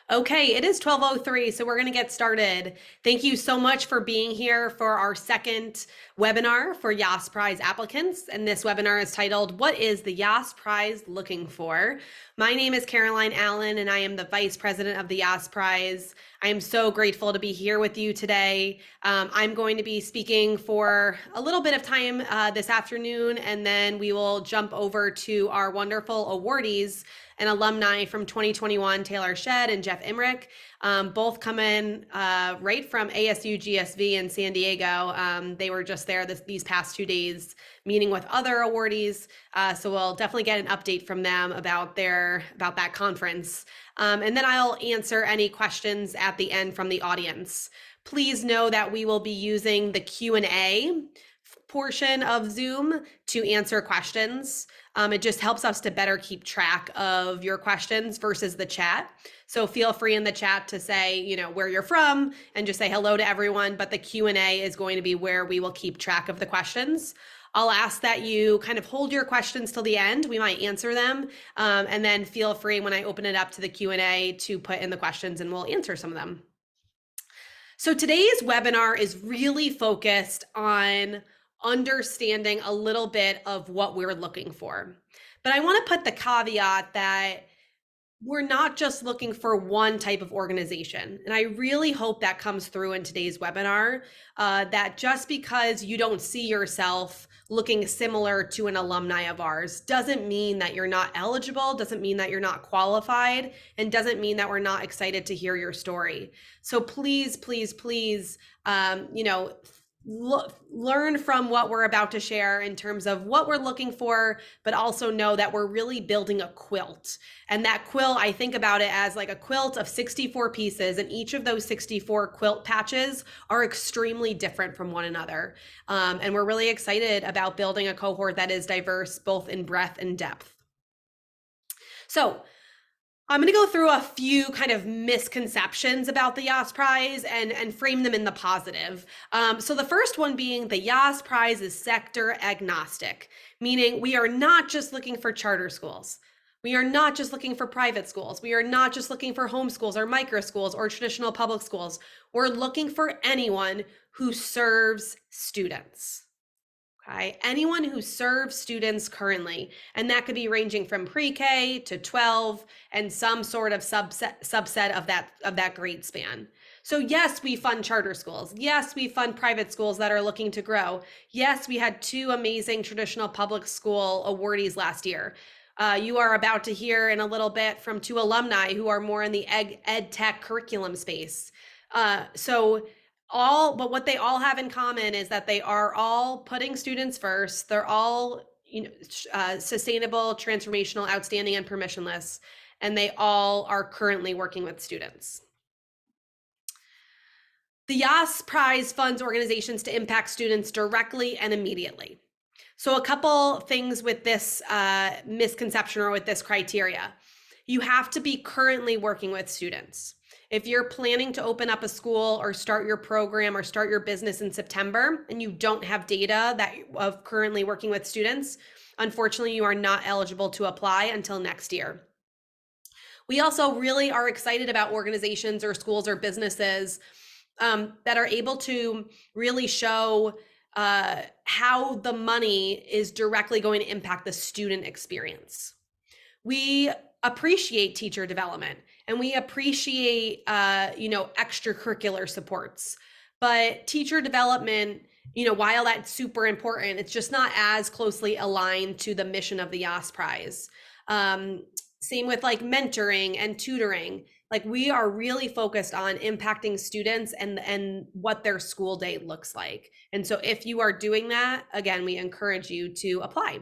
Okay, it is 12:03, so we're going to get started. Thank you so much for being here for our second webinar for Yass Prize applicants. And this webinar is titled, What is the Yass Prize Looking For? My name is Caroline Allen, and I am the Vice President of the Yass Prize. I am so grateful to be here with you today. I'm going to be speaking for a little bit of time this afternoon, and then we will jump over to our wonderful awardees and alumni from 2021, Taylor Shedd and Jeff Emmerich, both come in right from ASU GSV in San Diego. They were just there these past 2 days meeting with other awardees. So we'll definitely get an update from them about that conference. And then I'll answer any questions at the end from the audience. Please know that we will be using the Q&A portion of Zoom to answer questions. It just helps us to better keep track of your questions versus the chat. So feel free in the chat to say, where you're from and just say hello to everyone. But the Q&A is going to be where we will keep track of the questions. I'll ask that you kind of hold your questions till the end. We might answer them. And then feel free when I open it up to the Q&A to put in the questions and we'll answer some of them. So today's webinar is really focused on understanding a little bit of what we're looking for. But I want to put the caveat that we're not just looking for one type of organization. And I really hope that comes through in today's webinar, that just because you don't see yourself looking similar to an alumni of ours doesn't mean that you're not eligible, doesn't mean that you're not qualified, and doesn't mean that we're not excited to hear your story. So please, please, please, learn from what we're about to share in terms of what we're looking for, but also know that we're really building a quilt. And that quilt, I think about it as like a quilt of 64 pieces, and each of those 64 quilt patches are extremely different from one another. And we're really excited about building a cohort that is diverse, both in breadth and depth. So I'm going to go through a few kind of misconceptions about the Yass Prize and frame them in the positive. So the first one being the Yass Prize is sector agnostic, meaning we are not just looking for charter schools. We are not just looking for private schools. We are not just looking for homeschools or micro schools or traditional public schools. We're looking for anyone who serves students. Okay, anyone who serves students currently, and that could be ranging from pre-K to 12 and some sort of subset of that grade span. So yes, we fund charter schools. Yes, we fund private schools that are looking to grow. Yes, we had 2 amazing traditional public school awardees last year. You are about to hear in a little bit from 2 alumni who are more in the ed tech curriculum space. But what they all have in common is that they are all putting students first. They're all, sustainable, transformational, outstanding, and permissionless, and they all are currently working with students. The Yass Prize funds organizations to impact students directly and immediately. So a couple things with this misconception or with this criteria. You have to be currently working with students. If you're planning to open up a school or start your program or start your business in September and you don't have data of currently working with students, unfortunately, you are not eligible to apply until next year. We also really are excited about organizations or schools or businesses that are able to really show how the money is directly going to impact the student experience. We appreciate teacher development and we appreciate, extracurricular supports, but teacher development, while that's super important, it's just not as closely aligned to the mission of the Yass Prize. Same with like mentoring and tutoring. Like we are really focused on impacting students and what their school day looks like. And so if you are doing that, again, we encourage you to apply.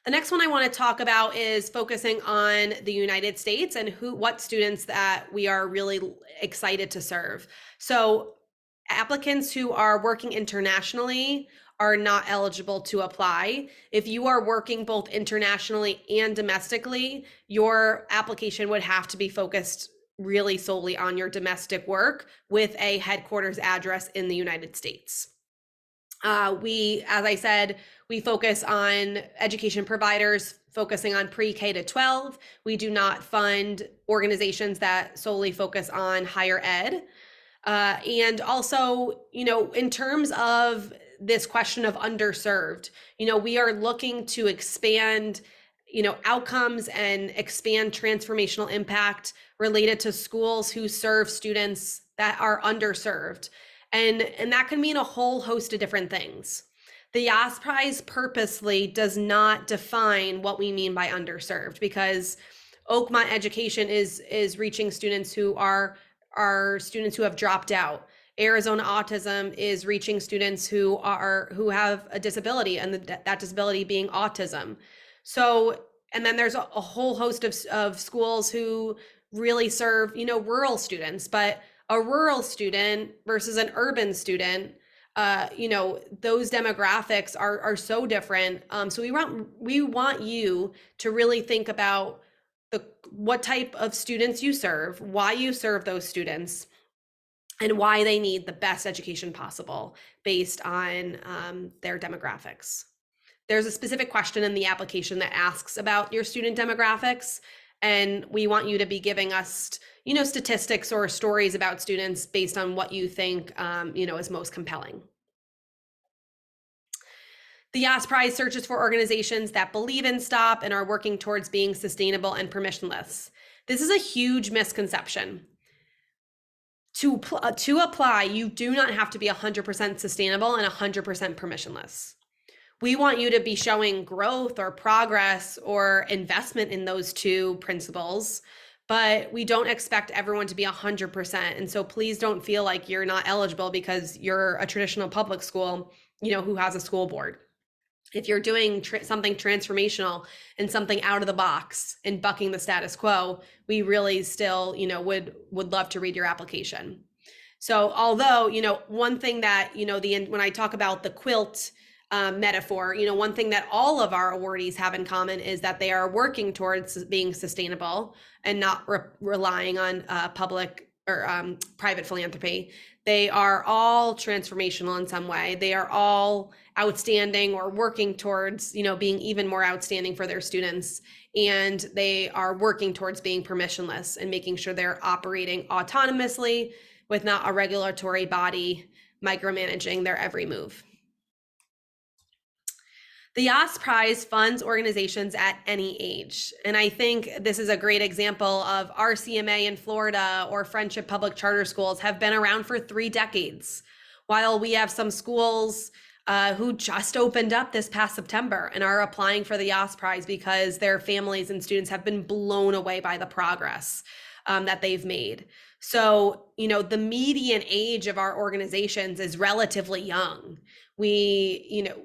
The next one I want to talk about is focusing on the United States and what students that we are really excited to serve. So applicants who are working internationally are not eligible to apply. If you are working both internationally and domestically, your application would have to be focused really solely on your domestic work with a headquarters address in the United States. As I said, we focus on education providers focusing on pre-K to 12. We do not fund organizations that solely focus on higher ed. And also, in terms of this question of underserved, we are looking to expand, outcomes and expand transformational impact related to schools who serve students that are underserved. And that can mean a whole host of different things. The Yass Prize purposely does not define what we mean by underserved, because Oakmont Education is reaching students who are students who have dropped out. Arizona Autism is reaching students who have a disability, and that disability being autism. So, and then there's a whole host of schools who really serve, rural students, but a rural student versus an urban student, those demographics are so different. So we want you to really think about what type of students you serve, why you serve those students, and why they need the best education possible based on their demographics. There's a specific question in the application that asks about your student demographics, and we want you to be giving us, statistics or stories about students based on what you think, is most compelling. The Yass Prize searches for organizations that believe in STOP and are working towards being sustainable and permissionless. This is a huge misconception. To apply, you do not have to be 100% sustainable and 100% permissionless. We want you to be showing growth or progress or investment in those two principles, but we don't expect everyone to be 100%. And so please don't feel like you're not eligible because you're a traditional public school, who has a school board. If you're doing something transformational and something out of the box and bucking the status quo, we really still, would love to read your application. So although, one thing that, when I talk about the quilt metaphor, one thing that all of our awardees have in common is that they are working towards being sustainable and not relying on public or private philanthropy. They are all transformational in some way. They are all outstanding or working towards, being even more outstanding for their students. And they are working towards being permissionless and making sure they're operating autonomously with not a regulatory body micromanaging their every move. The Yass Prize funds organizations at any age. And I think this is a great example of RCMA in Florida or Friendship Public Charter Schools have been around for 3 decades, while we have some schools who just opened up this past September and are applying for the Yass Prize because their families and students have been blown away by the progress that they've made. So, the median age of our organizations is relatively young. We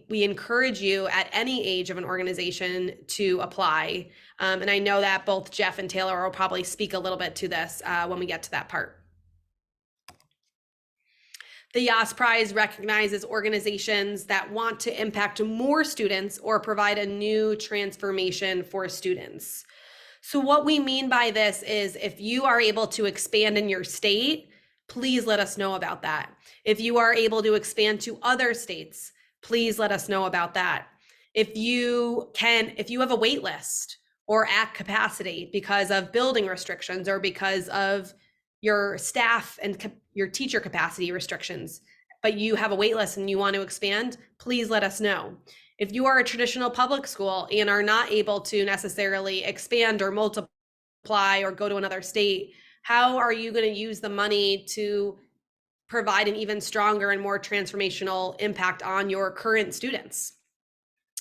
encourage you at any age of an organization to apply. And I know that both Jeff and Taylor will probably speak a little bit to this when we get to that part. The Yass Prize recognizes organizations that want to impact more students or provide a new transformation for students. So what we mean by this is if you are able to expand in your state, please let us know about that. If you are able to expand to other states, please let us know about that. If you have a wait list or at capacity because of building restrictions or because of your staff and your teacher capacity restrictions, but you have a wait list and you want to expand, please let us know. If you are a traditional public school and are not able to necessarily expand or multiply or go to another state, how are you going to use the money to provide an even stronger and more transformational impact on your current students?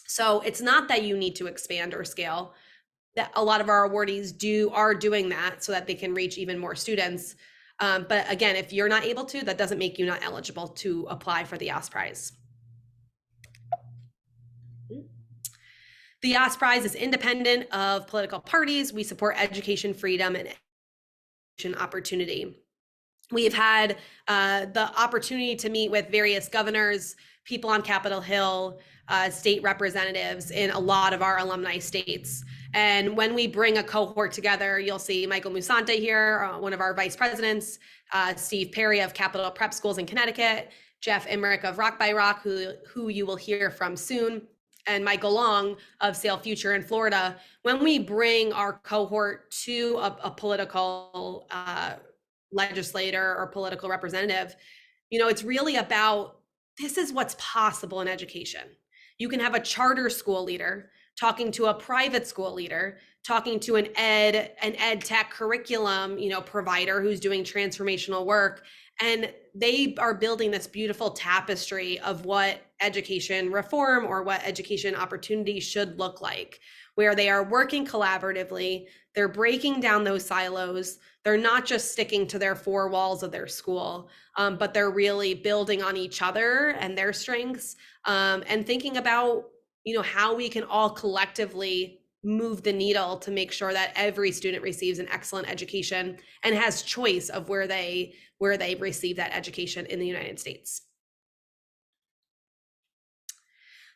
So it's not that you need to expand or scale. That a lot of our awardees are doing that so that they can reach even more students. But again, if you're not able to, that doesn't make you not eligible to apply for the Yass Prize. The Yass Prize is independent of political parties. We support education freedom and education opportunity. We've had the opportunity to meet with various governors, people on Capitol Hill, state representatives in a lot of our alumni states. And when we bring a cohort together, you'll see Michael Musante here, one of our vice presidents, Steve Perry of Capitol Prep Schools in Connecticut, Jeff Emmerich of Rock by Rock, who you will hear from soon, and Michael Long of Sail Future in Florida. When we bring our cohort to a political legislator or political representative, it's really about, this is what's possible in education. You can have a charter school leader talking to a private school leader, talking to an ed tech curriculum, provider who's doing transformational work. And they are building this beautiful tapestry of what education reform or what education opportunity should look like, where they are working collaboratively, they're breaking down those silos, they're not just sticking to their four walls of their school, but they're really building on each other and their strengths, and thinking about, how we can all collectively move the needle to make sure that every student receives an excellent education and has choice of where they receive that education in the United States.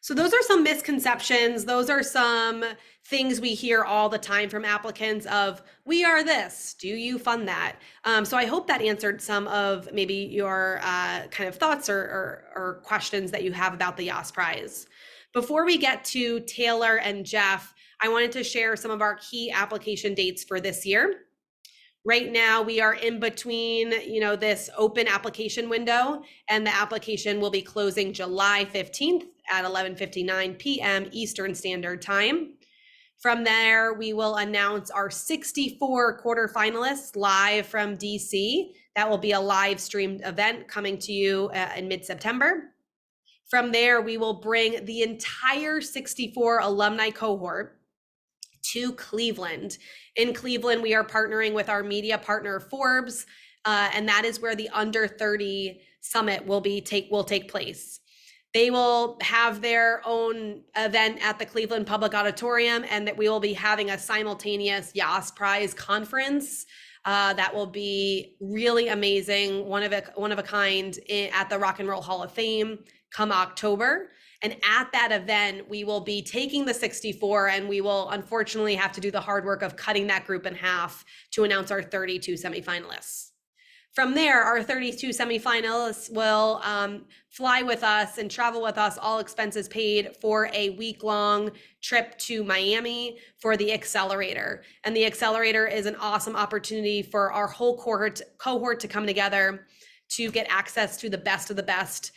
So those are some misconceptions. Those are some things we hear all the time from applicants of, we are this, do you fund that? So I hope that answered some of maybe your kind of thoughts or questions that you have about the Yass Prize. Before we get to Taylor and Jeff, I wanted to share some of our key application dates for this year. Right now, we are in between, this open application window, and the application will be closing July 15th at 11:59 p.m. Eastern Standard Time. From there, we will announce our 64 quarterfinalists live from DC. That will be a live streamed event coming to you in mid-September. From there, we will bring the entire 64 alumni cohort to Cleveland. In Cleveland, we are partnering with our media partner Forbes, and that is where the Under 30 Summit will take place. They will have their own event at the Cleveland Public Auditorium, and that we will be having a simultaneous Yass Prize conference that will be really amazing, one of a kind, at the Rock and Roll Hall of Fame come October. And at that event, we will be taking the 64, and we will unfortunately have to do the hard work of cutting that group in half to announce our 32 semifinalists. From there, our 32 semifinalists will fly with us and travel with us, all expenses paid, for a week-long trip to Miami for the Accelerator. And the Accelerator is an awesome opportunity for our whole cohort to come together to get access to the best of the best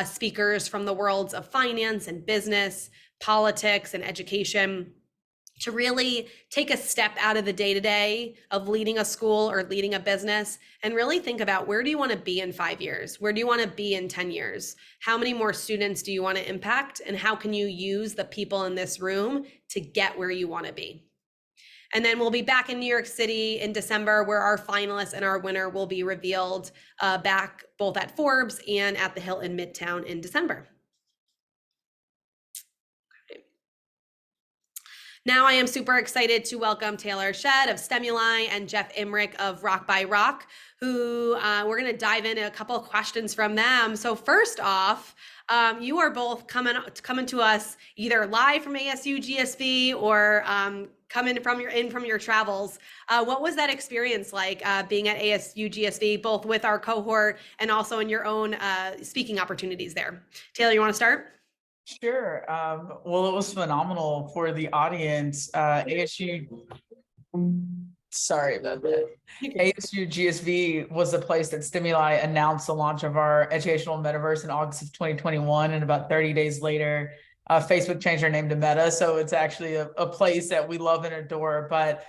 speakers from the worlds of finance and business, politics and education, to really take a step out of the day-to-day of leading a school or leading a business and really think about, where do you want to be in 5 years? Where do you want to be in 10 years? How many more students do you want to impact? And how can you use the people in this room to get where you want to be? And then we'll be back in New York City in December, where our finalists and our winner will be revealed back both at Forbes and at the Hilton Midtown in December. Okay. Now I am super excited to welcome Taylor Shedd of Stemuli and Jeff Emmerich of Rock by Rock, who we're going to dive into a couple of questions from them. So first off, you are both coming to us either live from ASU GSV or coming from your travels. What was that experience like, being at ASU GSV, both with our cohort and also in your own speaking opportunities there? Taylor, you want to start? Sure. Well, it was phenomenal for the audience. ASU, sorry about that. ASU GSV was the place that Stemuli announced the launch of our educational metaverse in August of 2021. And about 30 days later, Facebook changed their name to Meta. So it's actually a place that we love and adore. But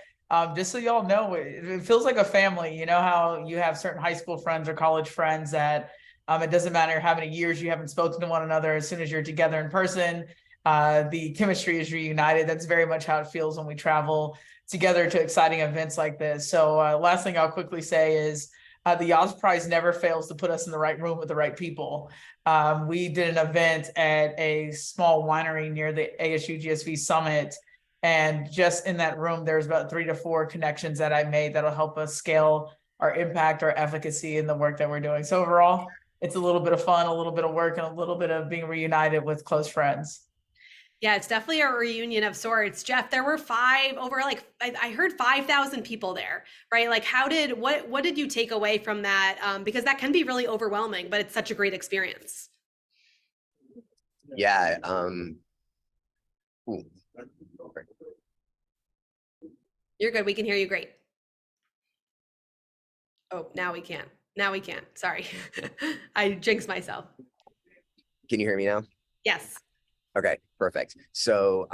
just so y'all know, it feels like a family. You know how you have certain high school friends or college friends that it doesn't matter how many years you haven't spoken to one another. As soon as you're together in person, the chemistry is reunited. That's very much how it feels when we travel together to exciting events like this. So last thing I'll quickly say is the Yass Prize never fails to put us in the right room with the right people. We did an event at a small winery near the ASU GSV Summit. And just in that room, there's about 3 to 4 connections that I made that'll help us scale our impact, our efficacy in the work that we're doing. So overall, it's a little bit of fun, a little bit of work, and a little bit of being reunited with close friends. Yeah, it's definitely a reunion of sorts. Jeff, there were over like I heard 5,000 people there, right? Like what did you take away from that? Because that can be really overwhelming, but it's such a great experience. Yeah. Ooh. You're good. We can hear you great. Oh, now we can't. Now we can't. Sorry. I jinxed myself. Can you hear me now? Yes. Okay, perfect. So,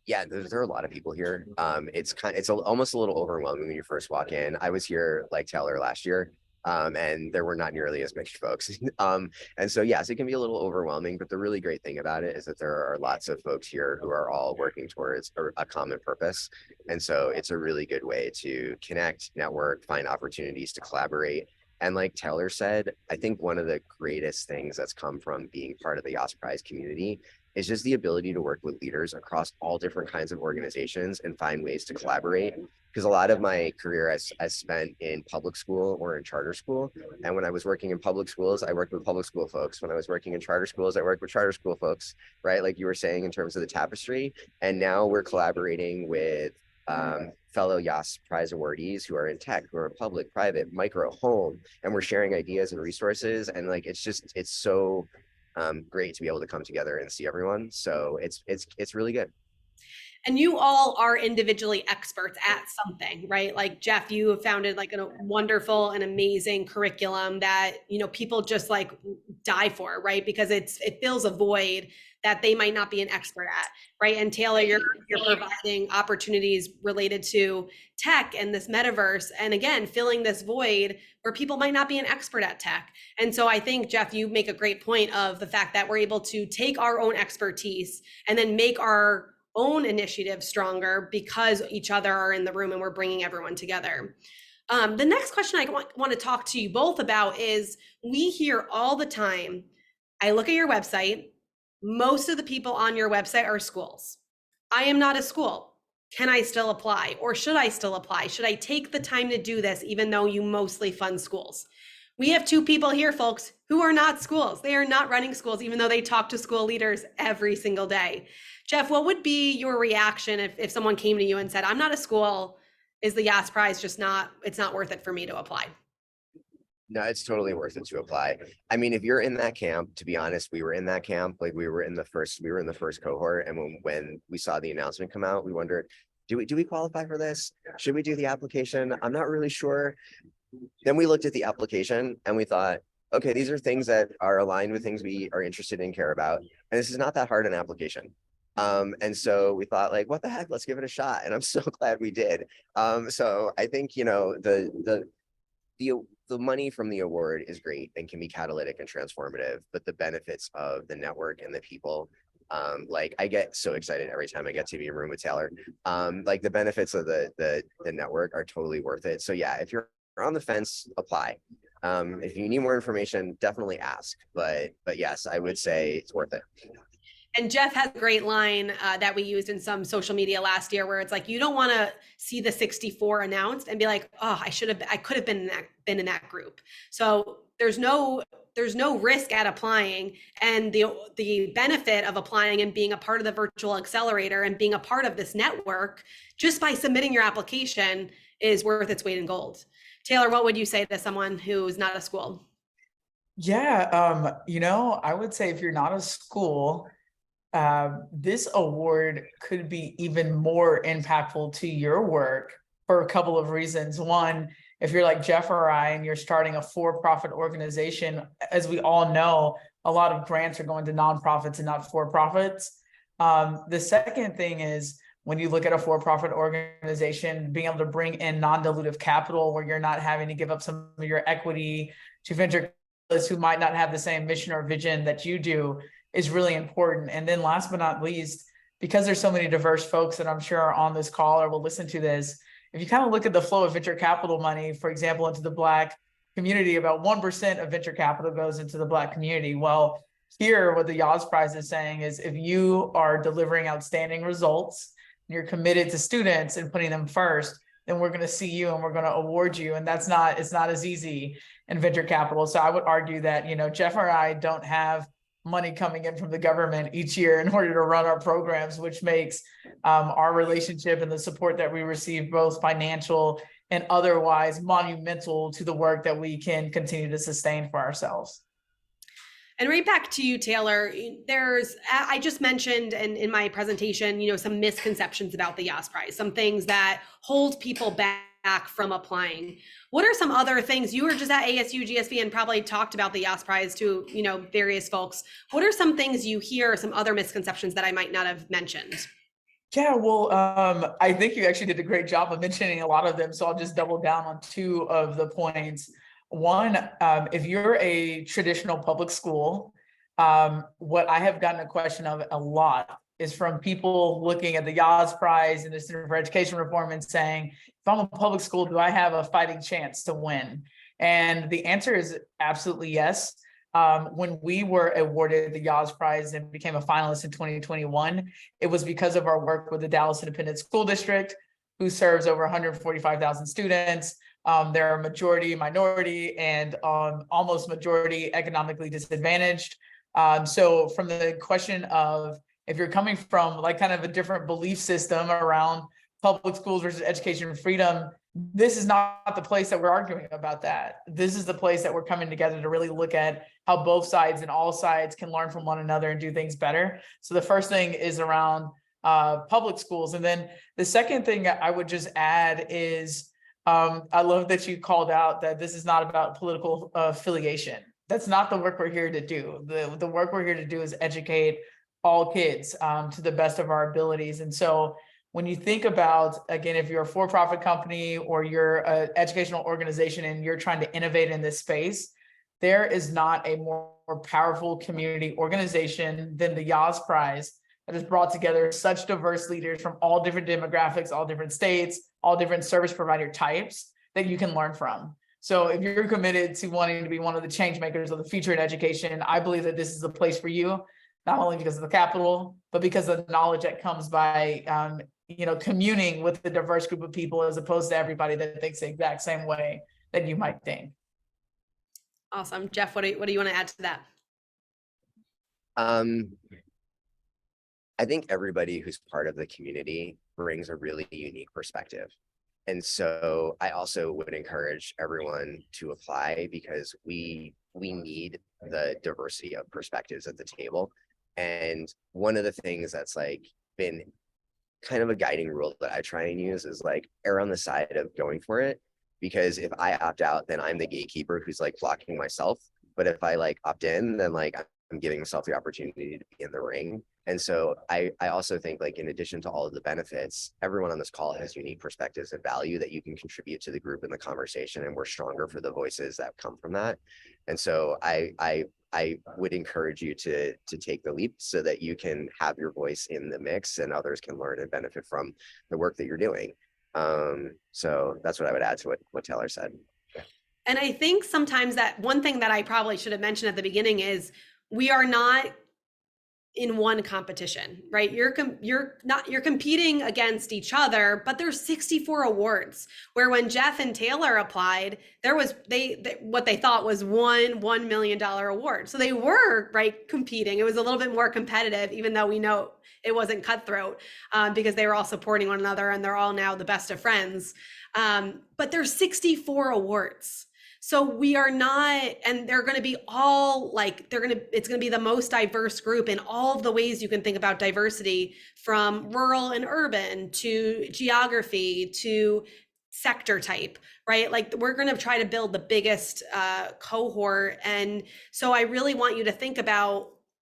yeah, there are a lot of people here. Almost a little overwhelming when you first walk in. I was here like Taylor last year, and there were not nearly as many folks. And so yes, it can be a little overwhelming, but the really great thing about it is that there are lots of folks here who are all working towards a common purpose. And so it's a really good way to connect, network, find opportunities to collaborate. And like Taylor said, I think one of the greatest things that's come from being part of the Yass Prize community is just the ability to work with leaders across all different kinds of organizations and find ways to collaborate. Because a lot of my career I spent in public school or in charter school. And when I was working in public schools, I worked with public school folks. When I was working in charter schools, I worked with charter school folks, right? Like you were saying in terms of the tapestry. And now we're collaborating with fellow Yass Prize awardees who are in tech, who are in public, private, micro, home, and we're sharing ideas and resources. And like, it's so great to be able to come together and see everyone. So it's really good. And you all are individually experts at something, right? Like Jeff, you have founded like a wonderful and amazing curriculum that, people just like die for, right? Because it fills a void that they might not be an expert at, right? And Taylor, you're providing opportunities related to tech and this metaverse, and again, filling this void where people might not be an expert at tech. And so I think, Jeff, you make a great point of the fact that we're able to take our own expertise and then make our own initiative stronger because each other are in the room and we're bringing everyone together. The next question I want to talk to you both about is, we hear all the time, I look at your website, most of the people on your website are schools. I am not a school. Can I still apply? Or should I still apply? Should I take the time to do this even though you mostly fund schools? We have two people here, folks, who are not schools. They are not running schools, even though they talk to school leaders every single day. Jeff, what would be your reaction if someone came to you and said, I'm not a school, is the Yass Prize just it's not worth it for me to apply? No, it's totally worth it to apply. I mean, if you're in that camp, to be honest, we were in that camp. Like we were in the first cohort. And when we saw the announcement come out, we wondered, do we qualify for this? Should we do the application? I'm not really sure. Then we looked at the application and we thought, okay, these are things that are aligned with things we are interested in, care about. And this is not that hard an application. And so we thought, like, what the heck, let's give it a shot. And I'm so glad we did. So I think, the money from the award is great and can be catalytic and transformative, but the benefits of the network and the people, like I get so excited every time I get to be in a room with Taylor. Like the benefits of the network are totally worth it. So yeah, if you're on the fence, apply. If you need more information, definitely ask. But yes, I would say it's worth it. And Jeff has a great line that we used in some social media last year, where it's like, you don't want to see the 64 announced and be like, oh, I could have been in that group. So there's no risk at applying, and the benefit of applying and being a part of the virtual accelerator and being a part of this network just by submitting your application is worth its weight in gold. Taylor, what would you say to someone who's not a school? Yeah, I would say if you're not a school, this award could be even more impactful to your work for a couple of reasons. One, if you're like Jeff or I and you're starting a for-profit organization, as we all know, a lot of grants are going to nonprofits and not for-profits. The second thing is, when you look at a for-profit organization, being able to bring in non-dilutive capital where you're not having to give up some of your equity to venture capitalists who might not have the same mission or vision that you do is really important. And then last but not least, because there's so many diverse folks that I'm sure are on this call or will listen to this, if you kind of look at the flow of venture capital money, for example, into the Black community, about 1% of venture capital goes into the Black community. Well, here, what the Yass Prize is saying is, if you are delivering outstanding results, and you're committed to students and putting them first, then we're going to see you and we're going to award you. And it's not as easy in venture capital. So I would argue that, Jeff or I don't have money coming in from the government each year in order to run our programs, which makes our relationship and the support that we receive, both financial and otherwise, monumental to the work that we can continue to sustain for ourselves. And right back to you, Taylor, I just mentioned in my presentation, some misconceptions about the Yass Prize, some things that hold people back from applying. What are some other things? You were just at ASU GSV and probably talked about the Yass Prize to, various folks. What are some things you hear, some other misconceptions that I might not have mentioned? Yeah, well, I think you actually did a great job of mentioning a lot of them. So I'll just double down on two of the points. One, if you're a traditional public school, what I have gotten a question of a lot is from people looking at the Yass Prize and the Center for Education Reform and saying, if I'm a public school, do I have a fighting chance to win? And the answer is absolutely yes. When we were awarded the Yass Prize and became a finalist in 2021, it was because of our work with the Dallas Independent School District, who serves over 145,000 students. They're a majority minority and almost majority economically disadvantaged. So from the question of if you're coming from like kind of a different belief system around public schools versus education freedom, this is not the place that we're arguing about that. This is the place that we're coming together to really look at how both sides and all sides can learn from one another and do things better. So the first thing is around public schools. And then the second thing I would just add is, I love that you called out that this is not about political affiliation. That's not the work we're here to do. The work we're here to do is educate all kids to the best of our abilities. And so when you think about, again, if you're a for-profit company or you're an educational organization and you're trying to innovate in this space, there is not a more powerful community organization than the Yass Prize that has brought together such diverse leaders from all different demographics, all different states, all different service provider types that you can learn from. So if you're committed to wanting to be one of the change makers of the future in education, I believe that this is the place for you, not only because of the capital, but because of the knowledge that comes by communing with the diverse group of people as opposed to everybody that thinks the exact same way that you might think. Awesome. Jeff, what do you want to add to that? I think everybody who's part of the community brings a really unique perspective. And so I also would encourage everyone to apply because we need the diversity of perspectives at the table. And one of the things that's like been kind of a guiding rule that I try and use is like err on the side of going for it. Because if I opt out, then I'm the gatekeeper who's like blocking myself. But if I like opt in, then like I'm giving myself the opportunity to be in the ring. And so I also think like in addition to all of the benefits, everyone on this call has unique perspectives and value that you can contribute to the group and the conversation, and we're stronger for the voices that come from that. And so I would encourage you to take the leap so that you can have your voice in the mix and others can learn and benefit from the work that you're doing. So that's what I would add to what Taylor said. And I think sometimes that one thing that I probably should have mentioned at the beginning is we are not in one competition, right? You're competing against each other, but there's 64 awards where when Jeff and Taylor applied, there was what they thought was $1 million award. So they were competing. It was a little bit more competitive, even though we know it wasn't cutthroat because they were all supporting one another and they're all now the best of friends. But there's 64 awards. So we are not, and they're going to be all it's going to be the most diverse group in all of the ways you can think about diversity, from rural and urban to geography to sector type, right? Like we're going to try to build the biggest cohort. And so I really want you to think about,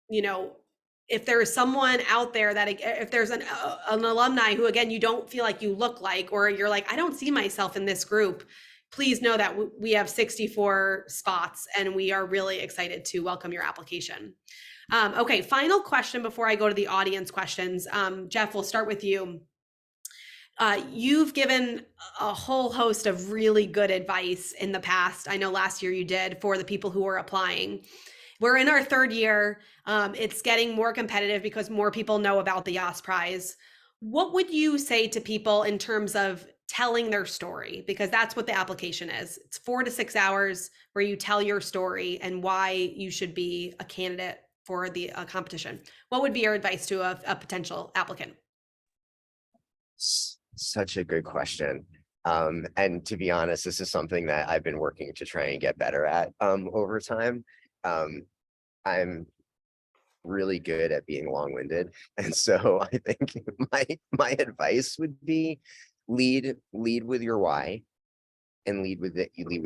if there is someone out there that, if there's an alumni who, again, you don't feel like you look like, or you're like, I don't see myself in this group, please know that we have 64 spots and we are really excited to welcome your application. Okay, final question before I go to the audience questions. Jeff, we'll start with you. You've given a whole host of really good advice in the past. I know last year you did, for the people who are applying. We're in our third year. It's getting more competitive because more people know about the Yass Prize. What would you say to people in terms of telling their story? Because that's what the application is. It's 4 to 6 hours where you tell your story and why you should be a candidate for the competition. What would be your advice to a potential applicant? Such a good question. And to be honest, this is something that I've been working to try and get better at over time. I'm really good at being long-winded. And so I think my advice would be lead with your why and lead with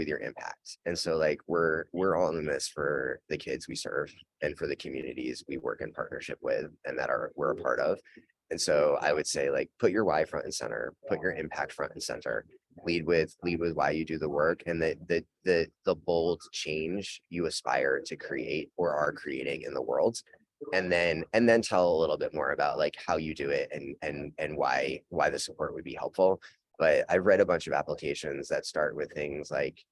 your impact. And so like we're all in this for the kids we serve and for the communities we work in partnership with and that we're a part of. And so I would say like put your why front and center, put your impact front and center, lead with why you do the work and the bold change you aspire to create or are creating in the world. And then tell a little bit more about like how you do it and why the support would be helpful. But I've read a bunch of applications that start with things like,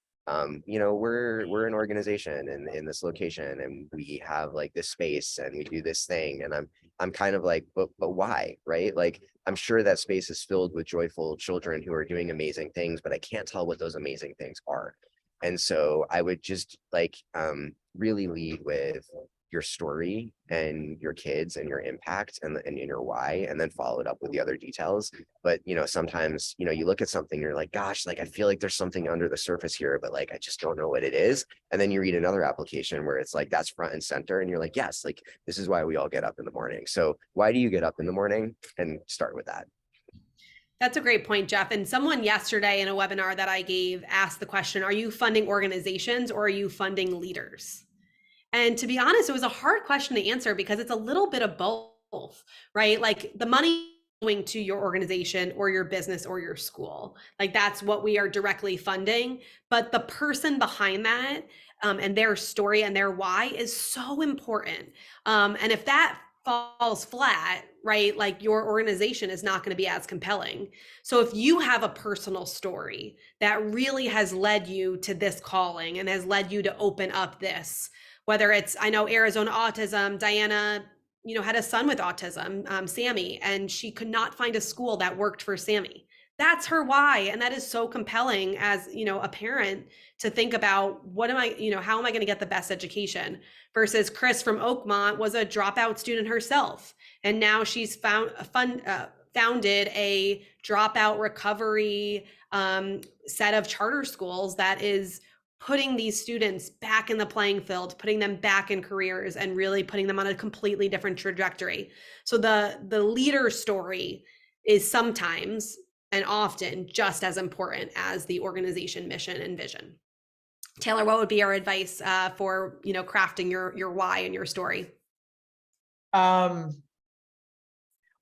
you know, we're an organization in this location and we have like this space and we do this thing. And I'm kind of like, but why, right? Like, I'm sure that space is filled with joyful children who are doing amazing things, but I can't tell what those amazing things are. And so I would just like really lead with your story and your kids and your impact and your why, and then follow it up with the other details. But you know, sometimes, you know, you look at something, you're like, gosh, like I feel like there's something under the surface here, but like I just don't know what it is. And then you read another application where it's like that's front and center, and you're like, yes, like this is why we all get up in the morning. So why do you get up in the morning? And start with that. That's a great point, Jeff. And someone yesterday in a webinar that I gave asked the question, are you funding organizations or are you funding leaders? And to be honest, it was a hard question to answer because it's a little bit of both, right? Like the money going to your organization or your business or your school, like that's what we are directly funding. But the person behind that and their story and their why is so important. And if that falls flat, right, like your organization is not going to be as compelling. So if you have a personal story that really has led you to this calling and has led you to open up this, whether it's, I know Arizona Autism, Diana, you know, had a son with autism, Sammy, and she could not find a school that worked for Sammy. That's her why. And that is so compelling as, you know, a parent to think about what am I, you know, how am I going to get the best education versus Chris from Oakmont was a dropout student herself. And now she's founded a dropout recovery set of charter schools that is putting these students back in the playing field, putting them back in careers and really putting them on a completely different trajectory. So the leader story is sometimes and often just as important as the organization mission and vision. Taylor, what would be your advice for, you know, crafting your why and your story?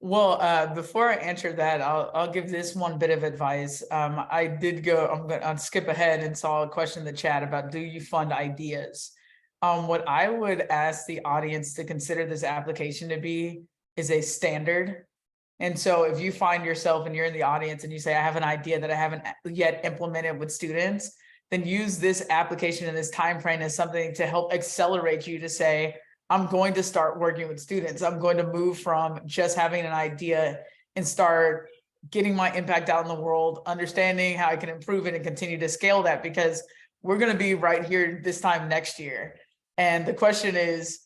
Well, before I answer that, I'll give this one bit of advice. I did go, I'm gonna skip ahead and saw a question in the chat about, do you fund ideas? What I would ask the audience to consider this application to be is a standard. And so if you find yourself and you're in the audience and you say, I have an idea that I haven't yet implemented with students, then use this application in this time frame as something to help accelerate you to say, I'm going to start working with students. I'm going to move from just having an idea and start getting my impact out in the world, understanding how I can improve it and continue to scale that, because we're going to be right here this time next year. And the question is,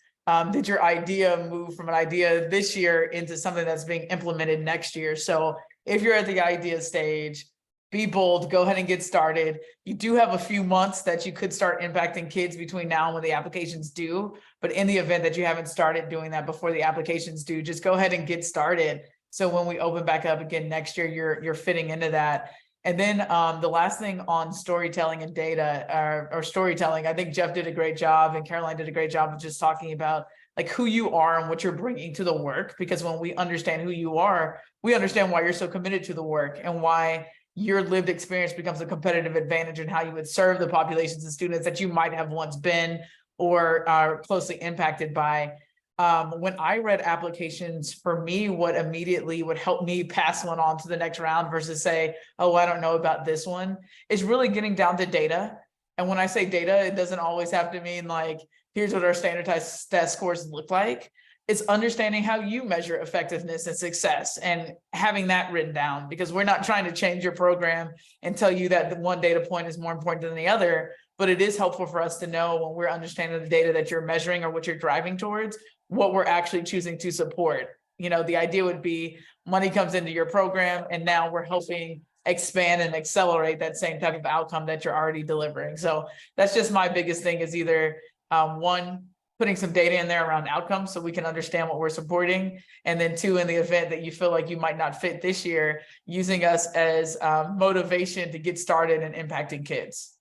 did your idea move from an idea this year into something that's being implemented next year? So if you're at the idea stage, be bold, go ahead and get started. You do have a few months that you could start impacting kids between now and when the applications due. But in the event that you haven't started doing that before the applications due, just go ahead and get started. So when we open back up again next year, you're fitting into that. And then the last thing on storytelling and data or storytelling, I think Jeff did a great job and Caroline did a great job of just talking about like who you are and what you're bringing to the work. Because when we understand who you are, we understand why you're so committed to the work and why your lived experience becomes a competitive advantage in how you would serve the populations and students that you might have once been or are closely impacted by. When I read applications, for me, what immediately would help me pass one on to the next round versus say, oh, I don't know about this one, is really getting down to data. And when I say data, it doesn't always have to mean like, here's what our standardized test scores look like. It's understanding how you measure effectiveness and success and having that written down, because we're not trying to change your program and tell you that the one data point is more important than the other. but it is helpful for us to know when we're understanding the data that you're measuring or what you're driving towards, what we're actually choosing to support. You know, the idea would be money comes into your program and now we're helping expand and accelerate that same type of outcome that you're already delivering. So that's just my biggest thing is either one, putting some data in there around outcomes so we can understand what we're supporting. And then two, in the event that you feel like you might not fit this year, using us as motivation to get started and impacting kids.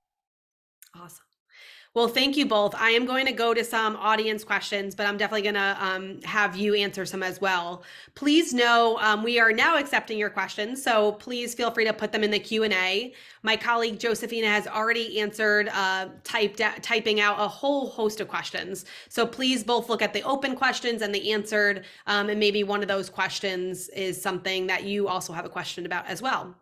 Awesome. Well, thank you both. I am going to go to some audience questions, but I'm definitely going to have you answer some as well. Please know we are now accepting your questions, so please feel free to put them in the Q&A. My colleague Josephina has already answered, typing out a whole host of questions. So please both look at the open questions and the answered, and maybe one of those questions is something that you also have a question about as well.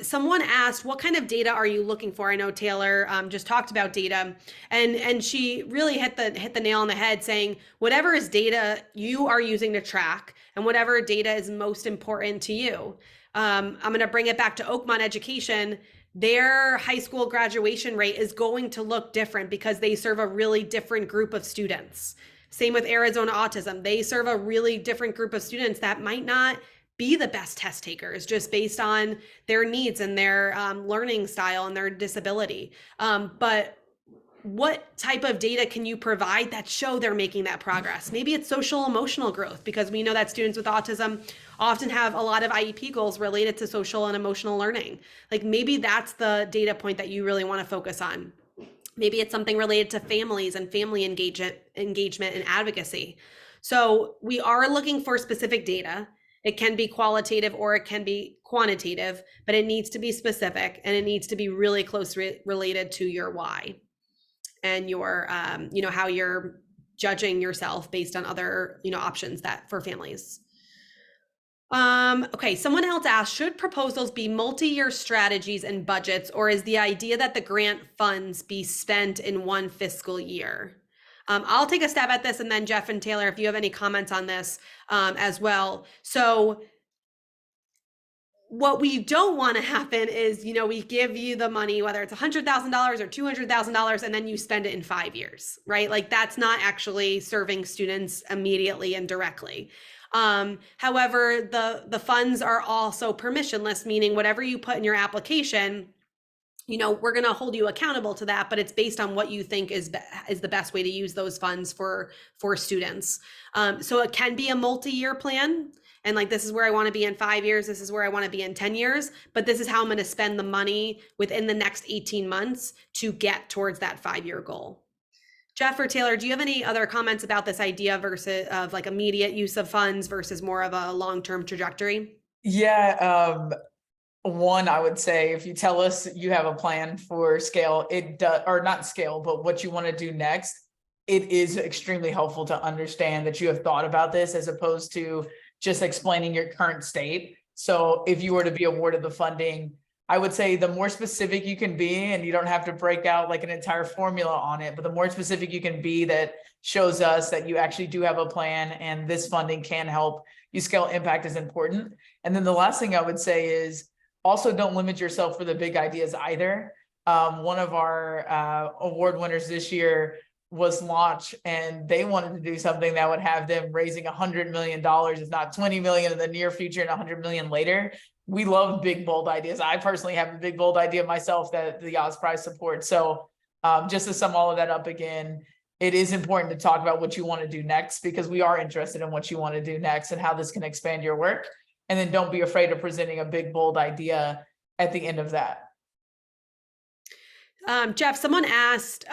Someone asked, what kind of data are you looking for? I know Taylor just talked about data, and she really hit the nail on the head, saying whatever is data you are using to track and whatever data is most important to you. I'm going to bring it back to Oakmont Education. Their high school graduation rate is going to look different because they serve a really different group of students. Same with Arizona Autism. They serve a really different group of students that might not be the best test takers just based on their needs and their learning style and their disability. But what type of data can you provide that show they're making that progress? Maybe it's social emotional growth, because we know that students with autism often have a lot of IEP goals related to social and emotional learning. Like maybe that's the data point that you really want to focus on. Maybe it's something related to families and family engagement and advocacy. So we are looking for specific data. It can be qualitative or it can be quantitative, but it needs to be specific and it needs to be really closely related to your why and your, how you're judging yourself based on other, options that for families. Okay, someone else asked, should proposals be multi-year strategies and budgets, or is the idea that the grant funds be spent in one fiscal year? I'll take a stab at this, and then Jeff and Taylor, if you have any comments on this as well. So what we don't want to happen is, we give you the money, whether it's $100,000 or $200,000, and then you spend it in 5 years, right? Like that's not actually serving students immediately and directly. However, the funds are also permissionless, meaning whatever you put in your application, we're going to hold you accountable to that, but it's based on what you think is the best way to use those funds for students. So it can be a multi-year plan. And like, this is where I want to be in 5 years. This is where I want to be in 10 years, but this is how I'm going to spend the money within the next 18 months to get towards that 5-year goal. Jeff or Taylor, do you have any other comments about this idea versus of like immediate use of funds versus more of a long-term trajectory? Yeah. One, I would say if you tell us you have a plan for scale, it does, or not scale, but what you want to do next, it is extremely helpful to understand that you have thought about this as opposed to just explaining your current state. So if you were to be awarded the funding, I would say the more specific you can be, and you don't have to break out like an entire formula on it, but the more specific you can be that shows us that you actually do have a plan and this funding can help you scale impact is important. And then the last thing I would say is, also, don't limit yourself for the big ideas either. One of our award winners this year was Launch, and they wanted to do something that would have them raising $100 million, if not 20 million in the near future and 100 million later. We love big, bold ideas. I personally have a big, bold idea myself that the Yass Prize supports. So just to sum all of that up again, it is important to talk about what you want to do next, because we are interested in what you want to do next and how this can expand your work. And then don't be afraid of presenting a big, bold idea at the end of that. Jeff, someone asked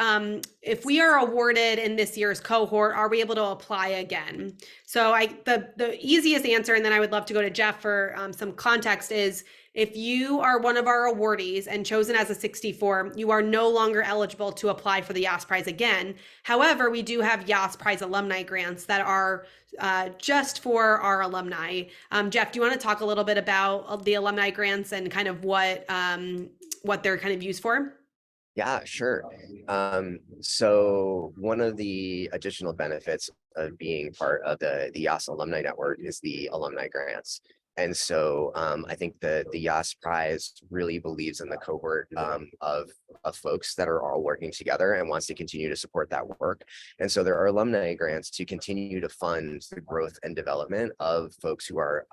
if we are awarded in this year's cohort, are we able to apply again? So the easiest answer, and then I would love to go to Jeff for some context, is if you are one of our awardees and chosen as a 64, you are no longer eligible to apply for the Yass Prize again. However, we do have Yass Prize alumni grants that are just for our alumni. Jeff, do you want to talk a little bit about the alumni grants and kind of what they're kind of used for? Yeah, sure. So one of the additional benefits of being part of the Yass Alumni Network is the alumni grants. And so I think the Yass Prize really believes in the cohort of folks that are all working together and wants to continue to support that work. And so there are alumni grants to continue to fund the growth and development of folks who are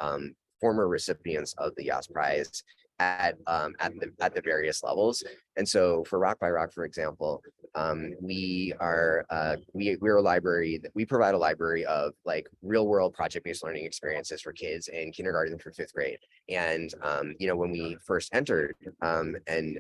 former recipients of the Yass Prize at the various levels. And so for Rock by Rock, for example, we're a library that we provide a library of like real world project-based learning experiences for kids in kindergarten through 5th grade. And when we first entered and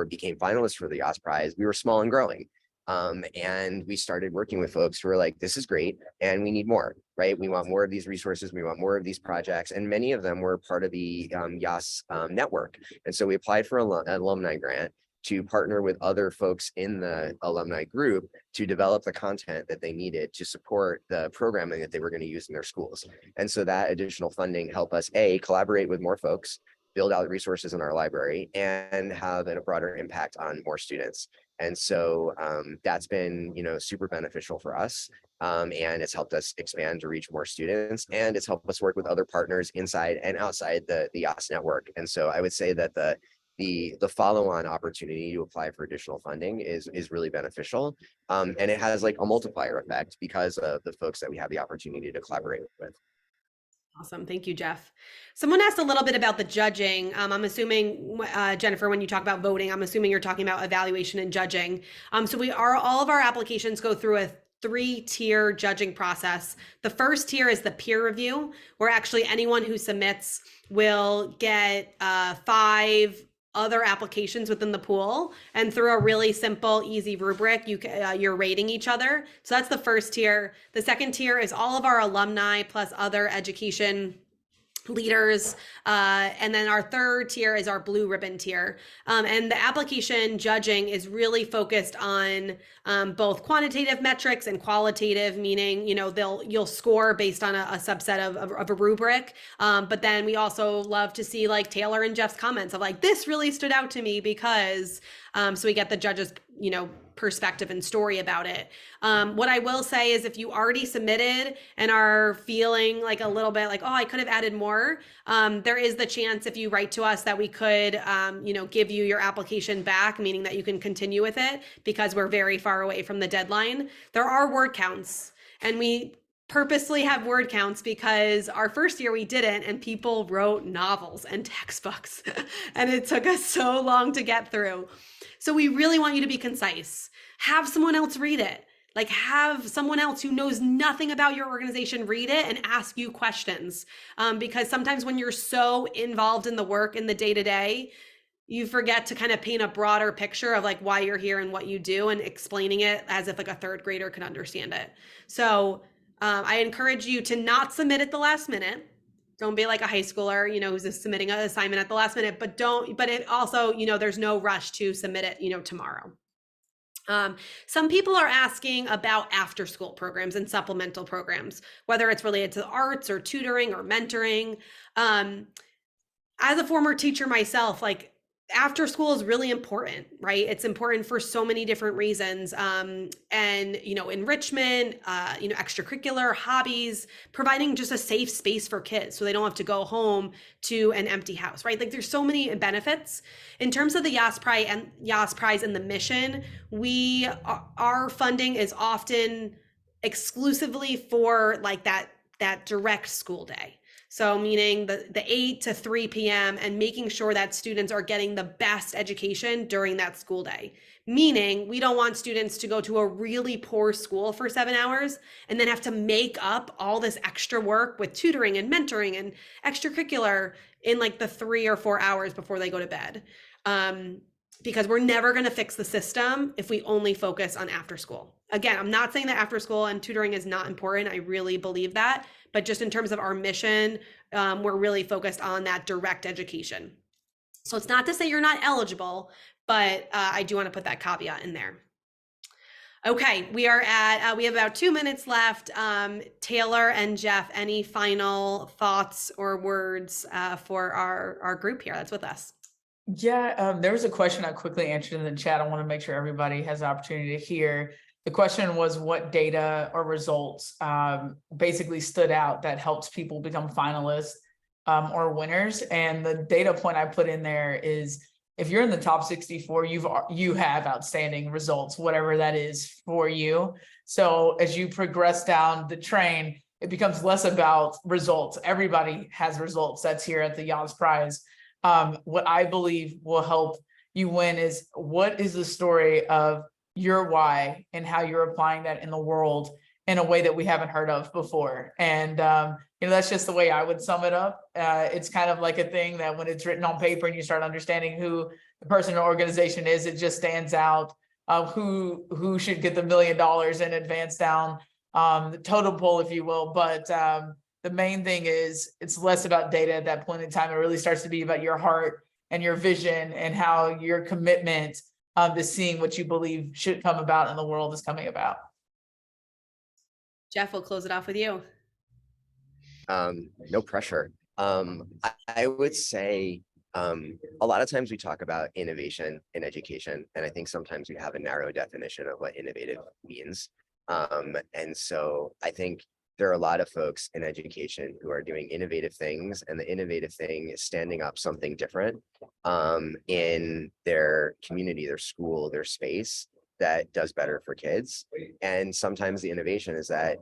became finalists for the Yass Prize, we were small and growing. And we started working with folks who were like, this is great, and we need more, right? We want more of these resources. We want more of these projects. And many of them were part of the Yass network. And so we applied for an alumni grant to partner with other folks in the alumni group to develop the content that they needed to support the programming that they were going to use in their schools. And so that additional funding helped us, collaborate with more folks, build out resources in our library, and have a broader impact on more students. And so that's been, super beneficial for us. And it's helped us expand to reach more students, and it's helped us work with other partners inside and outside the Yass network. And so I would say that the follow-on opportunity to apply for additional funding is really beneficial. And it has like a multiplier effect because of the folks that we have the opportunity to collaborate with. Awesome. Thank you, Jeff. Someone asked a little bit about the judging. I'm assuming, Jennifer, when you talk about voting, I'm assuming you're talking about evaluation and judging. So all of our applications go through a 3-tier judging process. The first tier is the peer review, where actually anyone who submits will get 5 other applications within the pool, and through a really simple, easy rubric, you're rating each other. So that's the first tier. The second tier is all of our alumni plus other education leaders. And then our third tier is our blue ribbon tier. And the application judging is really focused on both quantitative metrics and qualitative, meaning, you'll score based on a subset of a rubric. But then we also love to see like Taylor and Jeff's comments of like, this really stood out to me because, so we get the judges, perspective and story about it. What I will say is if you already submitted and are feeling like a little bit like, oh, I could have added more, there is the chance if you write to us that we could, give you your application back, meaning that you can continue with it because we're very far away from the deadline. There are word counts, and we purposely have word counts because our first year we didn't, and people wrote novels and textbooks and it took us so long to get through. So we really want you to be concise. Have someone else read it. Like have someone else who knows nothing about your organization read it and ask you questions. Because sometimes when you're so involved in the work in the day-to-day, you forget to kind of paint a broader picture of like why you're here and what you do, and explaining it as if like a 3rd grader could understand it. So I encourage you to not submit at the last minute. Don't be like a high schooler, who's just submitting an assignment at the last minute, but it also, there's no rush to submit it, tomorrow. Some people are asking about after school programs and supplemental programs, whether it's related to arts or tutoring or mentoring. As a former teacher myself, like after school is really important, right? It's important for so many different reasons. And, enrichment, extracurricular hobbies, providing just a safe space for kids so they don't have to go home to an empty house, right? Like there's so many benefits. In terms of the Yass Prize and the mission, our funding is often exclusively for like that direct school day. So meaning the 8 to 3 p.m. and making sure that students are getting the best education during that school day. Meaning we don't want students to go to a really poor school for 7 hours and then have to make up all this extra work with tutoring and mentoring and extracurricular in like the 3 or 4 hours before they go to bed. Because we're never going to fix the system if we only focus on after school. Again, I'm not saying that after school and tutoring is not important. I really believe that. But just in terms of our mission, we're really focused on that direct education. So it's not to say you're not eligible, but I do want to put that caveat in there. Okay, we have about 2 minutes left. Taylor and Jeff, any final thoughts or words for our group here that's with us? Yeah, there was a question I quickly answered in the chat. I want to make sure everybody has the opportunity to hear. The question was what data or results basically stood out that helps people become finalists. or winners. And the data point I put in there is if you're in the top 64, you have outstanding results, whatever that is for you. So as you progress down the train, it becomes less about results. Everybody has results that's here at the Yass Prize. What I believe will help you win is what is the story of your why and how you're applying that in the world in a way that we haven't heard of before. And that's just the way I would sum it up. It's kind of like a thing that when it's written on paper and you start understanding who the person or organization is, it just stands out. Who should get the $1 million in advance down the totem pole, if you will. But the main thing is it's less about data at that point in time. It really starts to be about your heart and your vision and how your commitment to seeing what you believe should come about in the world is coming about. Jeff, we'll close it off with you. No pressure. I would say a lot of times we talk about innovation in education, and I think sometimes we have a narrow definition of what innovative means. And so I think there are a lot of folks in education who are doing innovative things, and the innovative thing is standing up something different in their community, their school, their space that does better for kids. And sometimes the innovation is that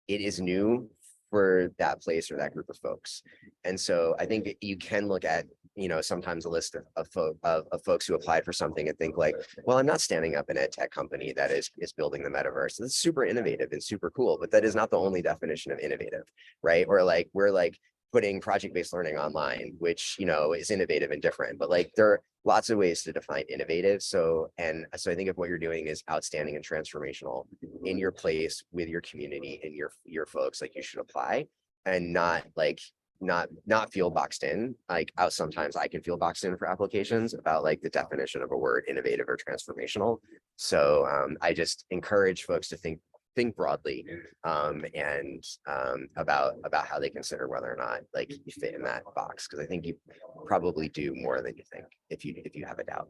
it is new for that place or that group of folks. And so I think you can look at, sometimes a list of folks who applied for something and think like, well, I'm not standing up an ed tech company that is building the metaverse. That's super innovative and super cool, but that is not the only definition of innovative, right? Or like, we're like putting project-based learning online, which, is innovative and different, but like there are lots of ways to define innovative. So I think if what you're doing is outstanding and transformational in your place with your community and your folks, like you should apply and not feel boxed in. Like sometimes I can feel boxed in for applications about like the definition of a word, innovative or transformational. So I just encourage folks to think broadly and about how they consider whether or not like you fit in that box, because I think you probably do more than you think if you have a doubt.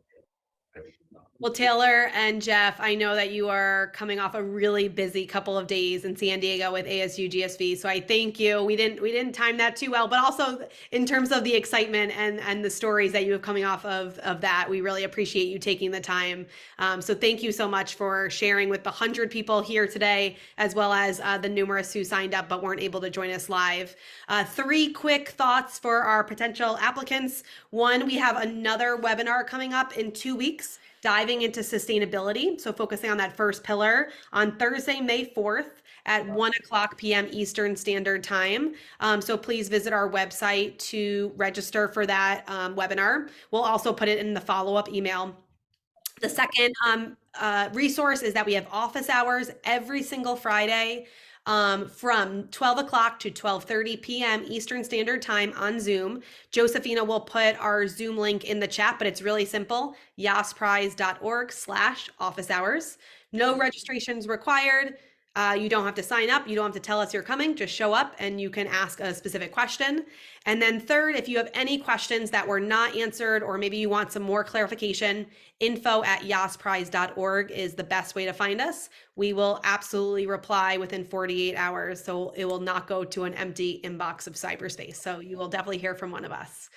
Well, Taylor and Jeff, I know that you are coming off a really busy couple of days in San Diego with ASU GSV. So I thank you. We didn't time that too well, but also in terms of the excitement and the stories that you have coming off of that, we really appreciate you taking the time. So thank you so much for sharing with the 100 people here today, as well as the numerous who signed up but weren't able to join us live. 3 quick thoughts for our potential applicants. 1, we have another webinar coming up in 2 weeks, diving into sustainability. So focusing on that first pillar on Thursday, May 4th at 1:00 p.m. Eastern Standard Time. So please visit our website to register for that webinar. We'll also put it in the follow-up email. The second resource is that we have office hours every single Friday from 12 o'clock to 12:30 p.m. Eastern Standard Time on Zoom. Josephina will put our Zoom link in the chat, but it's really simple, yassprize.org/office hours. No registrations required. You don't have to sign up. You don't have to tell us you're coming. Just show up and you can ask a specific question. And then third, if you have any questions that were not answered, or maybe you want some more clarification, info@yassprize.org is the best way to find us. We will absolutely reply within 48 hours. So it will not go to an empty inbox of cyberspace. So you will definitely hear from one of us.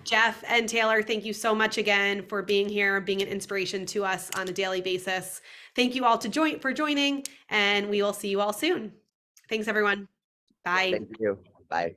Jeff and Taylor, thank you so much again for being here, being an inspiration to us on a daily basis. Thank you all for joining, and we will see you all soon. Thanks, everyone. Bye. Thank you. Bye.